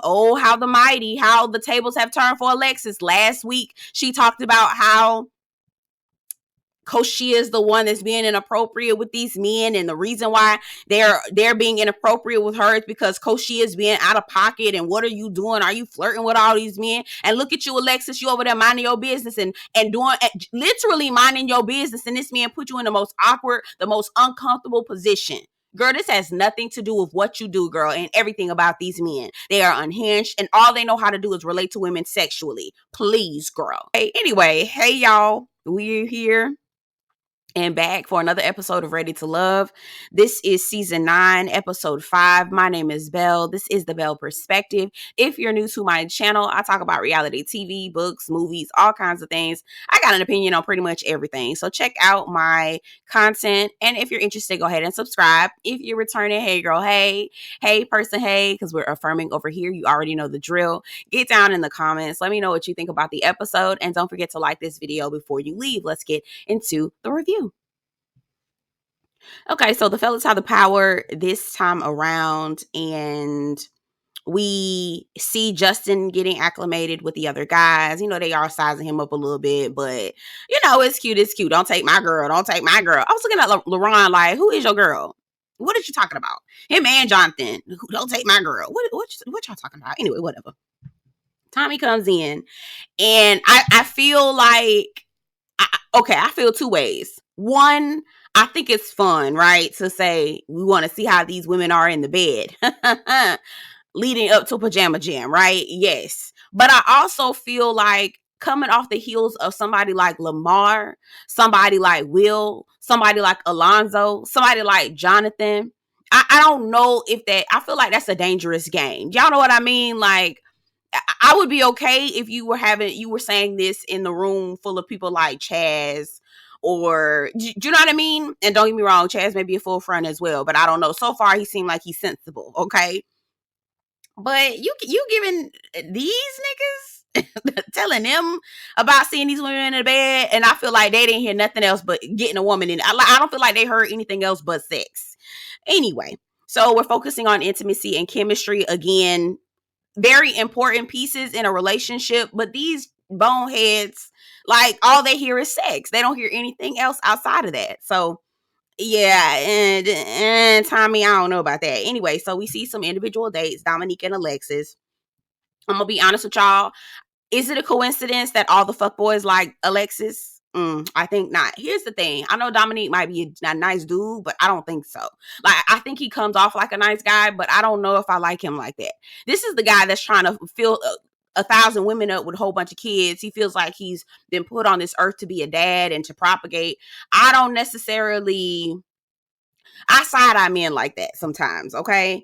oh, how the tables have turned for Alexis. Last week, she talked about how Koshiea is the one that's being inappropriate with these men, and the reason why they're being inappropriate with her is because Koshiea is being out of pocket. And what are you doing? Are you flirting with all these men? And look at you, Alexis, you over there minding your business and doing literally minding your business, and this man put you in the most awkward, the most uncomfortable position. Girl, this has nothing to do with what you do, girl, and everything about these men. They are unhinged, and all they know how to do is relate to women sexually. Please, girl. Hey, anyway, hey, y'all. We're here and back for another episode of Ready to Love. This is season 9, episode 5. My name is Belle. This is the Belle Perspective. If you're new to my channel, I talk about reality TV, books, movies, all kinds of things. I got an opinion on pretty much everything. So check out my content. And if you're interested, go ahead and subscribe. If you're returning, hey girl, hey person, hey, because we're affirming over here. You already know the drill. Get down in the comments. Let me know what you think about the episode. And don't forget to like this video before you leave. Let's get into the review. Okay, so the fellas have the power this time around, and we see Justin getting acclimated with the other guys. You know, they are sizing him up a little bit, but, you know, it's cute. It's cute. Don't take my girl. Don't take my girl. I was looking at Laron like, who is your girl? What are you talking about? Him and Jonathan. Don't take my girl. What y'all talking about? Anyway, whatever. Tommy comes in, and I feel like, I feel two ways. One, I think it's fun, right, to say we want to see how these women are in the bed leading up to Pajama Jam, right? Yes. But I also feel like coming off the heels of somebody like Lamar, somebody like Will, somebody like Alonzo, somebody like Jonathan, I don't know if that, I feel like that's a dangerous game. Y'all know what I mean? Like, I would be okay if you were saying this in the room full of people like Chaz, or do you know what I mean? And don't get me wrong, Chaz may be a full front as well, but I don't know. So far, he seemed like he's sensible, okay? But you giving these niggas telling them about seeing these women in the bed, and I feel like they didn't hear nothing else but getting a woman in. I don't feel like they heard anything else but sex. Anyway, so we're focusing on intimacy and chemistry again. Very important pieces in a relationship, but these boneheads, like, all they hear is sex. They don't hear anything else outside of that. So yeah, and Tommy, I don't know about that. Anyway, so we see some individual dates, Dominique and Alexis. I'm gonna be honest with y'all. Is it a coincidence that all the fuckboys like Alexis? I think not. Here's the thing. I know Dominique might be a nice dude, but I don't think so. Like, I think he comes off like a nice guy, but I don't know if I like him like that. This is the guy that's trying to fill 1,000 women up with a whole bunch of kids. He feels like he's been put on this earth to be a dad and to propagate. I don't necessarily, I side-eye men like that sometimes, okay?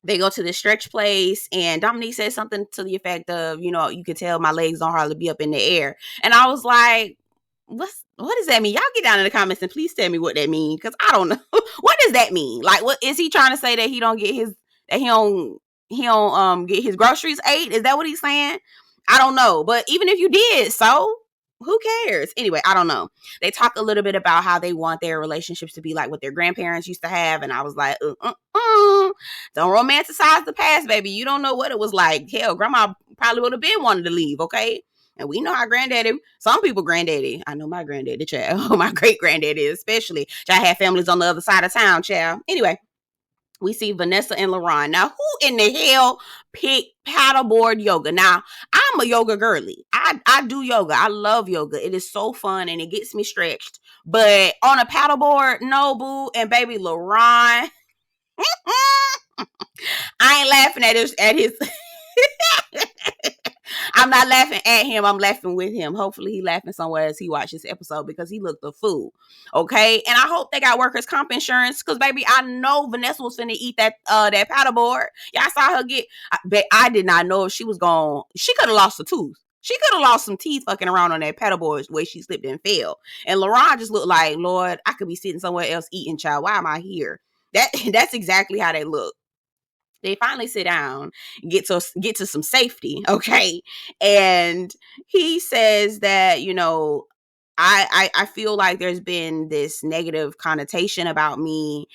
They go to the stretch place, and Dominique says something to the effect of, you know, you can tell my legs don't hardly be up in the air. And I was like, what does that mean? Y'all get down in the comments and please tell me what that means, because I don't know. What does that mean? Like, what is he trying to say, that he don't get his groceries ate? Is that what he's saying? I don't know. But even if you did, so who cares? Anyway, I don't know. They talk a little bit about how they want their relationships to be like what their grandparents used to have. And I was like, don't romanticize the past, baby. You don't know what it was like. Hell, grandma probably would have been wanting to leave, okay? And we know how granddaddy, some people granddaddy, I know my granddaddy, child, my great granddaddy especially. I had families on the other side of town, child. Anyway, we see Vanessa and Laron. Now, who in the hell picked paddleboard yoga? Now, I'm a yoga girly. I do yoga. I love yoga. It is so fun and it gets me stretched. But on a paddleboard, no, boo. And baby, Laron, I ain't laughing at his I'm not laughing at him. I'm laughing with him. Hopefully he laughing somewhere as he watches this episode, because he looked a fool. Okay. And I hope they got workers' comp insurance, because baby, I know Vanessa was finna eat that paddleboard. Y'all saw her get, I did not know if she was she could have lost a tooth. She could have lost some teeth fucking around on that paddleboard where she slipped and fell. And Laron just looked like, Lord, I could be sitting somewhere else eating, child. Why am I here? That's exactly how they look. They finally sit down and get to some safety, okay? And he says that, you know, I feel like there's been this negative connotation about me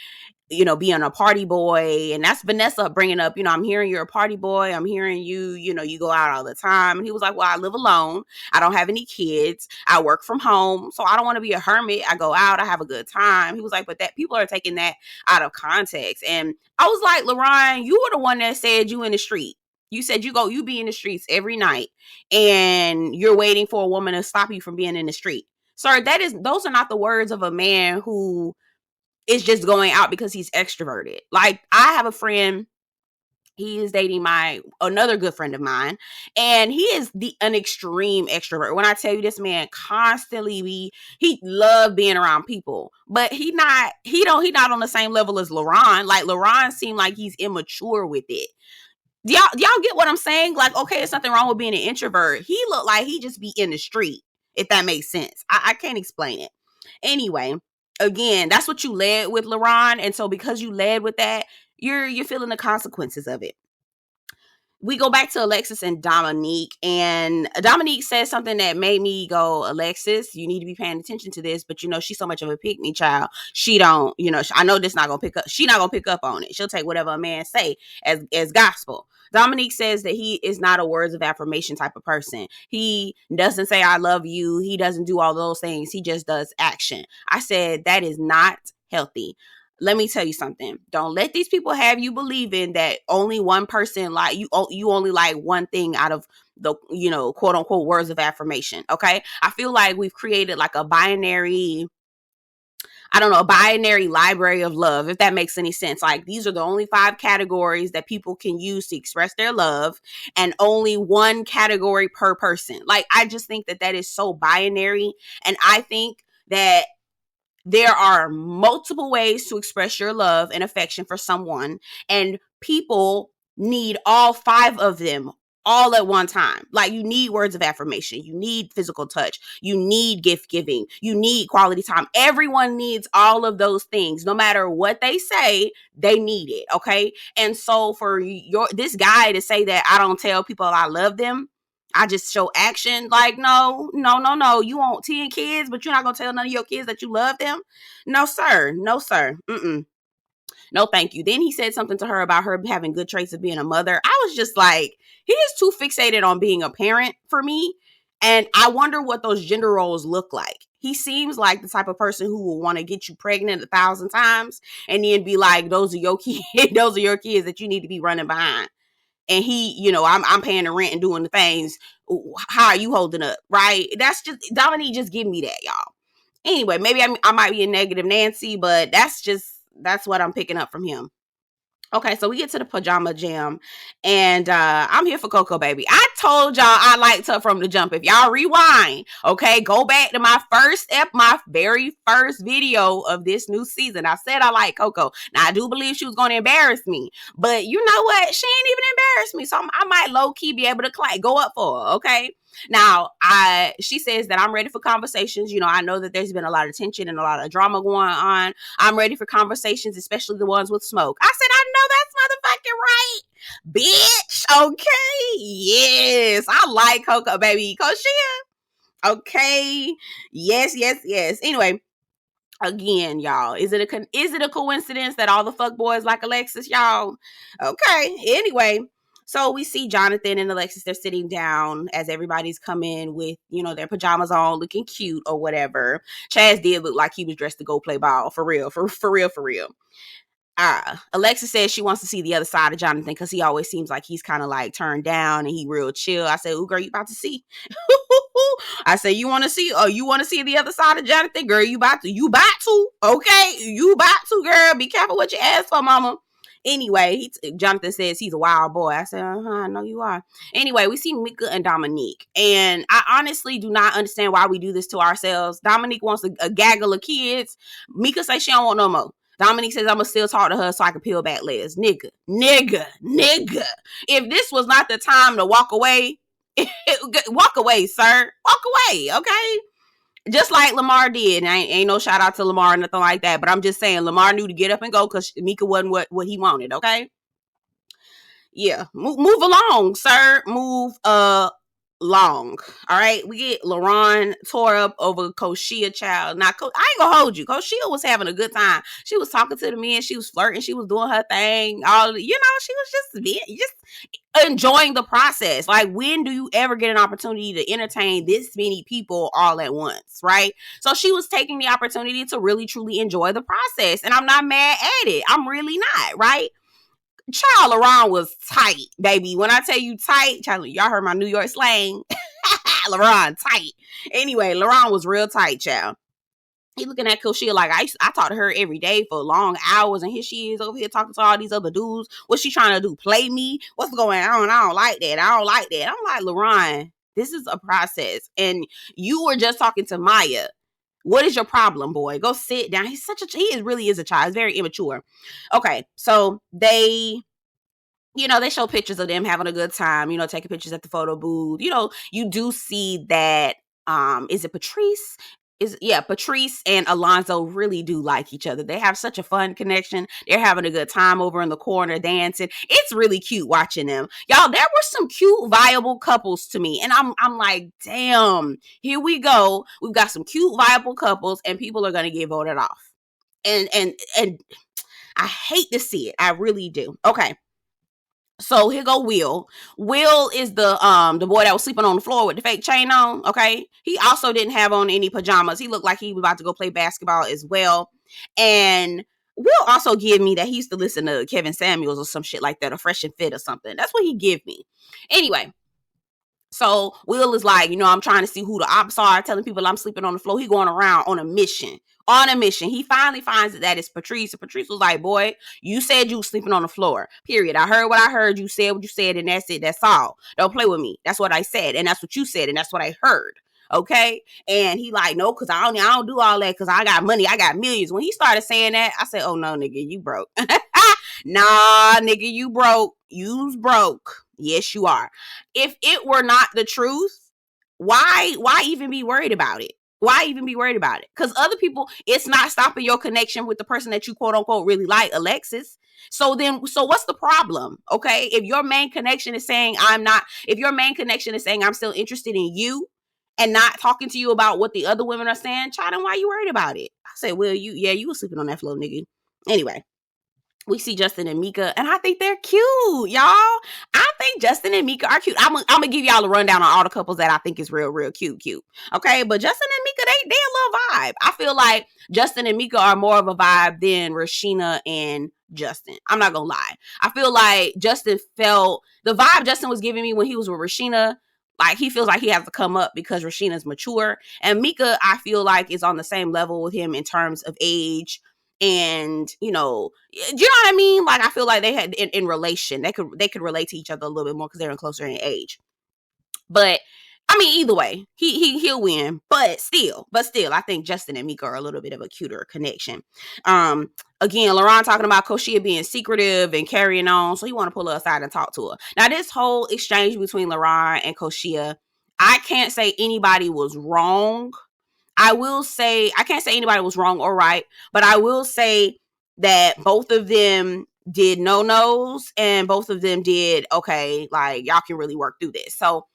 being a party boy. And that's Vanessa bringing up, I'm hearing you're a party boy. I'm hearing you, you go out all the time. And he was like, well, I live alone. I don't have any kids. I work from home. So I don't want to be a hermit. I go out. I have a good time. He was like, but that people are taking that out of context. And I was like, Laron, you were the one that said you in the street. You said you be in the streets every night and you're waiting for a woman to stop you from being in the street. Sir, those are not the words of a man who is just going out because he's extroverted. Like, I have a friend, he is dating another good friend of mine, and he is an extreme extrovert. When I tell you, this man constantly he loved being around people, but he not on the same level as Laron. Like, Laron seemed like he's immature with it. Y'all get what I'm saying? Like, okay, there's nothing wrong with being an introvert. He looked like he just be in the street, if that makes sense. I can't explain it. Anyway, again, that's what you led with, Laron. And so because you led with that, you're feeling the consequences of it. We go back to Alexis and Dominique, and Dominique says something that made me go, Alexis, you need to be paying attention to this, but she's so much of a pick-me child. She don't, I know this not going to pick up. She not going to pick up on it. She'll take whatever a man say as gospel. Dominique says that he is not a words of affirmation type of person. He doesn't say, I love you. He doesn't do all those things. He just does action. I said, that is not healthy. Let me tell you something. Don't let these people have you believing that only one person like you only like one thing out of the, quote unquote words of affirmation. Okay. I feel like we've created like a binary library of love, if that makes any sense. Like, these are the only 5 categories that people can use to express their love, and only one category per person. Like, I just think that is so binary. And I think that there are multiple ways to express your love and affection for someone, and people need all 5 of them all at one time. Like, you need words of affirmation, you need physical touch, you need gift giving, you need quality time. Everyone needs all of those things. No matter what they say, they need it. Okay. And so for this guy to say that I don't tell people I love them, I just show action. Like, no. You want 10 kids, but you're not going to tell none of your kids that you love them? No, sir. Mm-mm. No, thank you. Then he said something to her about her having good traits of being a mother. I was just like, he is too fixated on being a parent for me. And I wonder what those gender roles look like. He seems like the type of person who will want to get you pregnant 1,000 times and then be like, those are your kids. Those are your kids that you need to be running behind. And he, I'm paying the rent and doing the things. How are you holding up? Right? That's just, Dominique just give me that, y'all. Anyway, maybe I might be a negative Nancy, but that's what I'm picking up from him. Okay, so we get to the Pajama Jam, and I'm here for Coco, baby. I told y'all I liked her from the jump. If y'all rewind, okay, go back to my very first video of this new season. I said I like Coco. Now, I do believe she was going to embarrass me, but you know what? She ain't even embarrassed me, so I might low-key be able to go up for her, okay? Now, she says that I'm ready for conversations. I know that there's been a lot of tension and a lot of drama going on. I'm ready for conversations, especially the ones with smoke. I said, I know that's motherfucking right, bitch. Okay. Yes. I like Coco, baby. Koshiea. Okay. Yes. Anyway, again, y'all, is it a coincidence that all the fuck boys like Alexis, y'all? Okay. Anyway, so we see Jonathan and Alexis, they're sitting down as everybody's come in with, their pajamas on, looking cute or whatever. Chaz did look like he was dressed to go play ball, for real. Alexis says she wants to see the other side of Jonathan because he always seems like he's kind of like turned down and he real chill. I said, ooh, girl, you about to see. I said, you want to see the other side of Jonathan? Girl, you about to. Okay, you about to, girl. Be careful what you ask for, mama. Anyway, Jonathan says he's a wild boy. I said, I know you are. Anyway, we see Mika and Dominique. And I honestly do not understand why we do this to ourselves. Dominique wants a gaggle of kids. Mika says she don't want no more. Dominique says, I'm going to still talk to her so I can peel back layers. Nigga. If this was not the time to walk away, walk away, sir. Walk away, okay? Just like Lamar did. And ain't no shout out to Lamar or nothing like that. But I'm just saying, Lamar knew to get up and go because Mika wasn't what he wanted, okay? Yeah. Move along, sir. Move long. All right, we get Laron tore up over Koshiea child. Now, I ain't gonna hold you. Koshiea was having a good time. She was talking to the men. She was flirting. She was doing her thing. She was just enjoying the process. Like, when do you ever get an opportunity to entertain this many people all at once, right? So she was taking the opportunity to really truly enjoy the process, and I'm not mad at it. I'm really not, right? Child, Laron was tight, baby. When I tell you tight, child, y'all heard my New York slang. Laron tight. Anyway, Laron was real tight, child. He looking at Koshiea like, I talk to her every day for long hours, and here she is over here talking to all these other dudes. What's she trying to do? Play me? What's going on? I don't like that. I don't like that. I'm like, Laron, this is a process. And you were just talking to Maya. What is your problem, boy? Go sit down. He really is a child. He's very immature. Okay, so they show pictures of them having a good time, taking pictures at the photo booth. You do see that, is it Patrice? Patrice and Alonzo really do like each other. They have such a fun connection. They're having a good time over in the corner dancing. It's really cute watching them. Y'all, there were some cute, viable couples to me. And I'm like, damn, here we go. We've got some cute, viable couples, and people are going to get voted off. And I hate to see it. I really do. Okay. So here go Will. Will is the boy that was sleeping on the floor with the fake chain on. Okay. He also didn't have on any pajamas. He looked like he was about to go play basketball as well. And Will also give me that he used to listen to Kevin Samuels or some shit like that, a Fresh and Fit or something. That's what he give me. Anyway. So Will is like, I'm trying to see who the ops are, telling people I'm sleeping on the floor. He going around on a mission. He finally finds that it's Patrice. And Patrice was like, boy, you said you was sleeping on the floor. Period. I heard what I heard. You said what you said, and that's it. That's all. Don't play with me. That's what I said, and that's what you said, and that's what I heard. Okay? And he like, no, because I don't do all that because I got money. I got millions. When he started saying that, I said, oh, no, nigga, you broke. Nah, nigga, you broke. You's broke. Yes, you are. If it were not the truth, why even be worried about it? Why even be worried about it? Because other people, it's not stopping your connection with the person that you quote unquote really like, Alexis. So what's the problem? Okay. If your main connection is saying I'm still interested in you and not talking to you about what the other women are saying, child, then why you worried about it? I said, well, you were sleeping on that floor, nigga. Anyway. We see Justin and Mika, and I think they're cute, y'all. I think Justin and Mika are cute. I'm gonna give y'all a rundown on all the couples that I think is real, real cute. Okay, but Justin and Mika, they a little vibe. I feel like Justin and Mika are more of a vibe than Rashina and Justin. I'm not gonna lie. I feel like Justin felt the vibe Justin was giving me when he was with Rashina. Like, he feels like he has to come up because Rashina's mature, and Mika, I feel like, is on the same level with him in terms of age. And you know what I mean? Like, I feel like they had in relation, they could relate to each other a little bit more because they're closer in age. But I mean, either way, he'll win. But still, I think Justin and Mika are a little bit of a cuter connection. Again, Laron talking about Koshiea being secretive and carrying on, so he want to pull her aside and talk to her. Now, this whole exchange between Laron and Koshiea, I can't say anybody was wrong. I will say, I can't say anybody was wrong or right, but I will say that both of them did no-nos and both of them did, okay, like, y'all can really work through this. So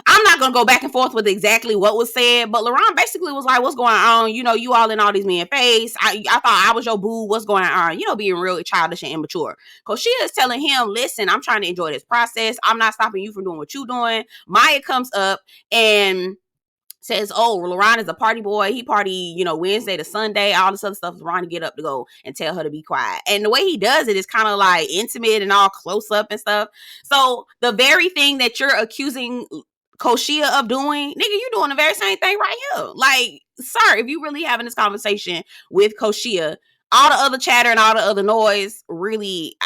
I'm not going to go back and forth with exactly what was said, but Laron basically was like, what's going on? You all in all these men's face. I thought I was your boo. What's going on? Being really childish and immature. Koshiea is telling him, listen, I'm trying to enjoy this process. I'm not stopping you from doing what you're doing. Maya comes up and says, oh, Laron is a party boy. He party, Wednesday to Sunday, all this other stuff. Laron to get up to go and tell her to be quiet. And the way he does it is kind of like intimate and all close up and stuff. So the very thing that you're accusing Koshiea of doing, nigga, you doing the very same thing right here. Like, sir, if you really having this conversation with Koshiea, all the other chatter and all the other noise, really,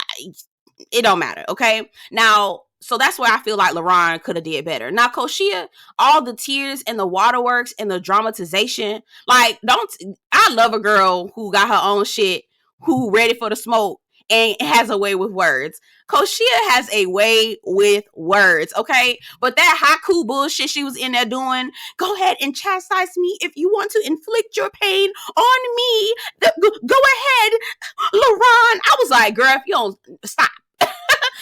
it don't matter, okay? Now, so that's where I feel like Laron could have did better. Now, Koshiea, all the tears and the waterworks and the dramatization, like, I love a girl who got her own shit, who ready for the smoke and has a way with words. Koshiea has a way with words, okay? But that haiku bullshit she was in there doing, go ahead and chastise me if you want to inflict your pain on me. Go ahead, Laron. I was like, girl, if you don't, stop.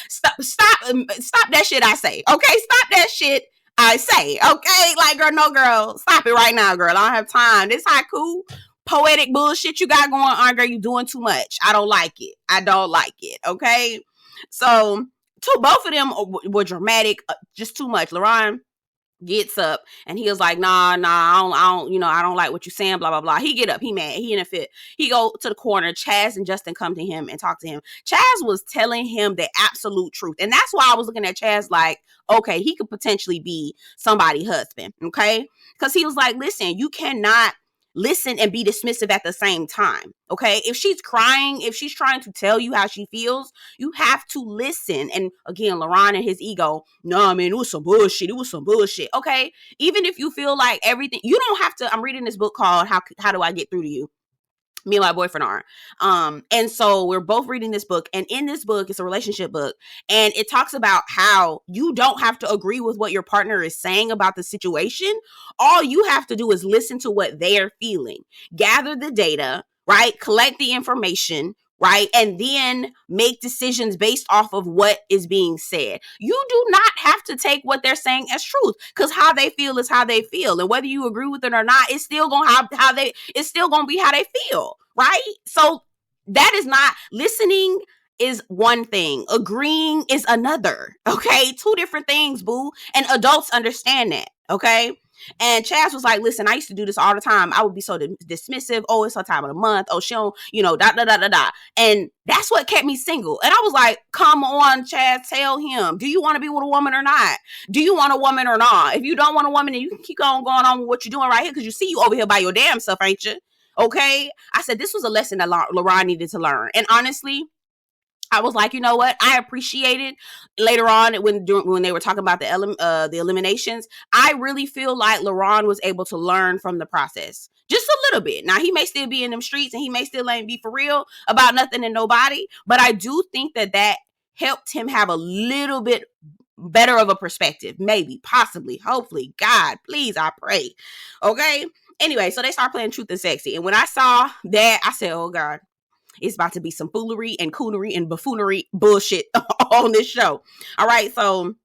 Stop that shit, I say. Okay, stop that shit. I say, okay? Like, girl, no, girl, stop it right now, girl. I don't have time. This haiku, poetic bullshit you got going on, girl, you doing too much. I don't like it. I don't like it, okay? So, both of them were dramatic, just too much. Laron gets up and he was like, nah, I don't like what you're saying, blah, blah, blah. He get up, he mad, he in a fit. He go to the corner. Chaz and Justin come to him and talk to him. Chaz was telling him the absolute truth. And that's why I was looking at Chaz like, okay, he could potentially be somebody's husband, okay? Because he was like, listen, you cannot listen and be dismissive at the same time, okay? If she's crying, if she's trying to tell you how she feels, you have to listen. And again, Laron and his ego, no, man, it was some bullshit. It was some bullshit, okay? Even if you feel like everything, you don't have to. I'm reading this book called How Do I Get Through to You? Me and my boyfriend are. And so we're both reading this book. And in this book, it's a relationship book. And it talks about how you don't have to agree with what your partner is saying about the situation. All you have to do is listen to what they're feeling, gather the data, right? Collect the information, right? And then make decisions based off of what is being said. You do not have to take what they're saying as truth, because how they feel is how they feel. And whether you agree with it or not, it's still going to it's still going to be how they feel, right? So that is not listening is one thing. Agreeing is another. Okay. Two different things, boo. And adults understand that. Okay. And Chaz was like, listen, I used to do this all the time. I would be so dismissive. Oh, it's her time of the month. Oh, she don't, da. And that's what kept me single. And I was like, come on, Chaz, tell him, do you want to be with a woman or not? Do you want a woman or not? If you don't want a woman, then you can keep on going on with what you're doing right here, because you see you over here by your damn self, ain't you? Okay. I said, this was a lesson that Laron needed to learn. And honestly, I was like, you know what? I appreciated later on when they were talking about the eliminations. I really feel like Laron was able to learn from the process just a little bit. Now, he may still be in them streets and he may still ain't be for real about nothing and nobody, but I do think that helped him have a little bit better of a perspective. Maybe, possibly, hopefully. God, please, I pray. Okay? Anyway, so they start playing Truth and Sexy. And when I saw that, I said, oh God, it's about to be some foolery and coonery and buffoonery bullshit on this show. All right, so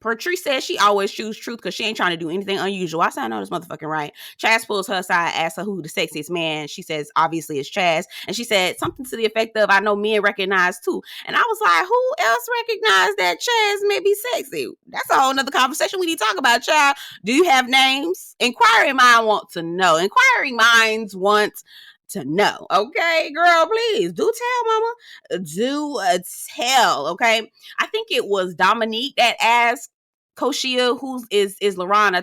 Patrice says she always chooses truth because she ain't trying to do anything unusual. I said, I know this motherfucking right. Chaz pulls her aside, asks her who the sexiest man. She says, obviously, it's Chaz. And she said something to the effect of, I know men recognize too. And I was like, who else recognized that Chaz may be sexy? That's a whole nother conversation we need to talk about, child. Do you have names? Inquiring minds want to know. Inquiring minds want to know. Okay, girl, please do tell, mama. Do tell. Okay, I think it was Dominique that asked Koshiea, who is Laron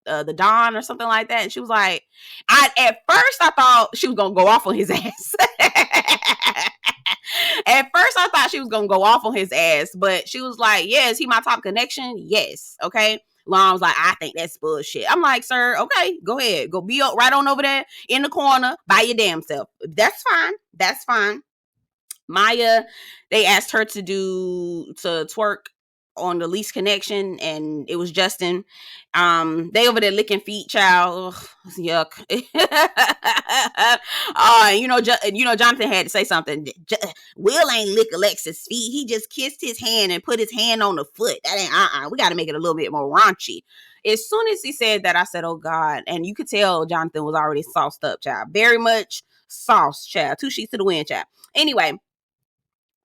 the Don or something like that, and she was like, at first I thought she was gonna go off on his ass. At first I thought she was gonna go off on his ass, but she was like, yeah, is he my top connection? Yes. Okay. Lon was like, I think that's bullshit. I'm like, sir, okay, go ahead. Go be right on over there in the corner by your damn self. That's fine. That's fine. Maya, they asked her to twerk on the least connection, and it was Justin. They over there licking feet, child. Ugh, yuck. Jonathan had to say something. Will ain't lick Alexis' feet. He just kissed his hand and put his hand on the foot. That ain't we got to make it a little bit more raunchy. As soon as he said that, I said, oh God. And you could tell Jonathan was already sauced up, child. Very much sauce, child. 2 sheets to the wind, child. Anyway,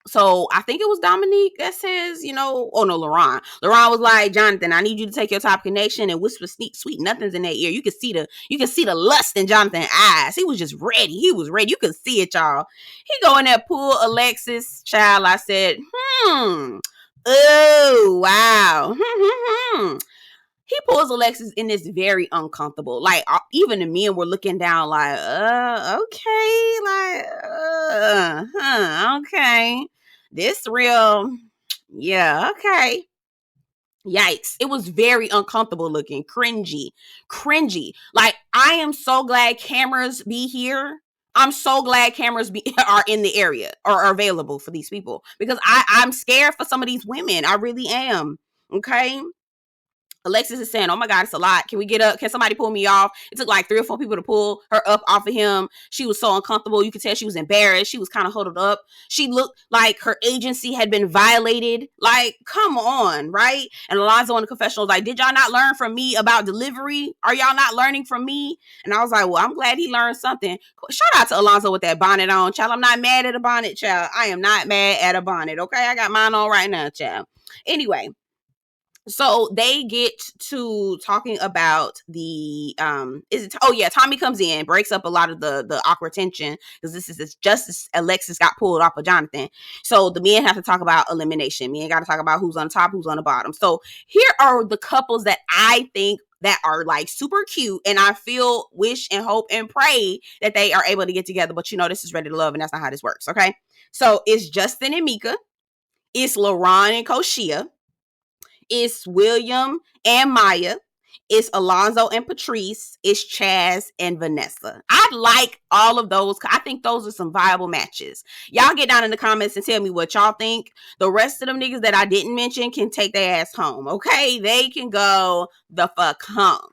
so I think it was Dominique that says, oh no, Laron. Laron was like, Jonathan, I need you to take your top connection and whisper sweet nothings in their ear. You can see the lust in Jonathan's eyes. He was just ready. He was ready. You could see it, y'all. He go in there, pull Alexis, child. I said, oh wow. He pulls Alexis in this very uncomfortable. Like, even the men were looking down like, okay. Like, okay. This real, yeah, okay. Yikes. It was very uncomfortable looking. Cringy. Like, I am so glad cameras be here. I'm so glad cameras are in the area or are available for these people, because I'm scared for some of these women. I really am. Okay. Alexis is saying, "Oh my God, it's a lot. Can we get up? Can somebody pull me off?" It took like 3 or 4 people to pull her up off of him. She was so uncomfortable. You could tell she was embarrassed. She was kind of huddled up. She looked like her agency had been violated. Like, come on, right? And Alonzo in the confessional was like, "Did y'all not learn from me about delivery? Are y'all not learning from me?" And I was like, "Well, I'm glad he learned something." Shout out to Alonzo with that bonnet on, child. I'm not mad at a bonnet, child. I am not mad at a bonnet. Okay, I got mine on right now, child. Anyway. So they get to talking about the Tommy comes in, breaks up a lot of the awkward tension, because this is just as Alexis got pulled off of Jonathan. So the men have to talk about elimination. Men got to talk about who's on top, who's on the bottom. So here are the couples that I think that are like super cute, and I feel, wish, and hope and pray that they are able to get together. But this is Ready to Love, and that's not how this works. Okay, so it's Justin and Mika, it's Laron and Koshia, it's William and Maya, it's Alonzo and Patrice, it's Chaz and Vanessa. I like all of those. I think those are some viable matches. Y'all get down in the comments and tell me what y'all think. The rest of them niggas that I didn't mention can take their ass home, okay? They can go the fuck home.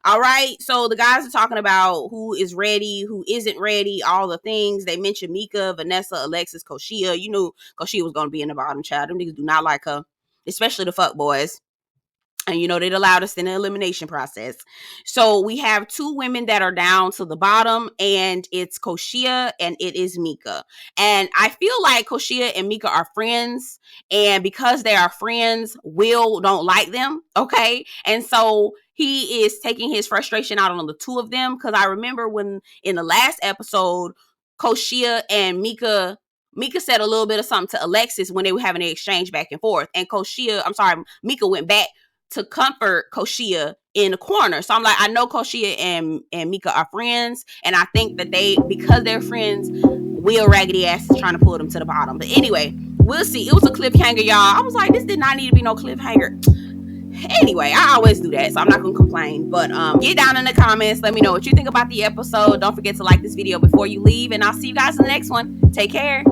All right, so the guys are talking about who is ready, who isn't ready, all the things. They mentioned Mika, Vanessa, Alexis, Koshiea. You knew Koshiea was going to be in the bottom, child. Them niggas do not like her, especially the fuck boys. And they'd allowed us in the elimination process. So we have 2 women that are down to the bottom, and it's Koshiea and it is Mika. And I feel like Koshiea and Mika are friends, and because they are friends, Will don't like them, okay? And so he is taking his frustration out on the 2 of them, because I remember when in the last episode, Koshiea and Mika said a little bit of something to Alexis when they were having an exchange back and forth, and Mika went back to comfort Koshiea in the corner. So I'm like, I know Koshiea and Mika are friends, and I think that because they're friends, Will raggedy ass is trying to pull them to the bottom. But anyway, we'll see. It was a cliffhanger, y'all. I was like, this did not need to be no cliffhanger. Anyway, I always do that, so I'm not gonna complain. But get down in the comments, let me know what you think about the episode. Don't forget to like this video before you leave, and I'll see you guys in the next one. Take care.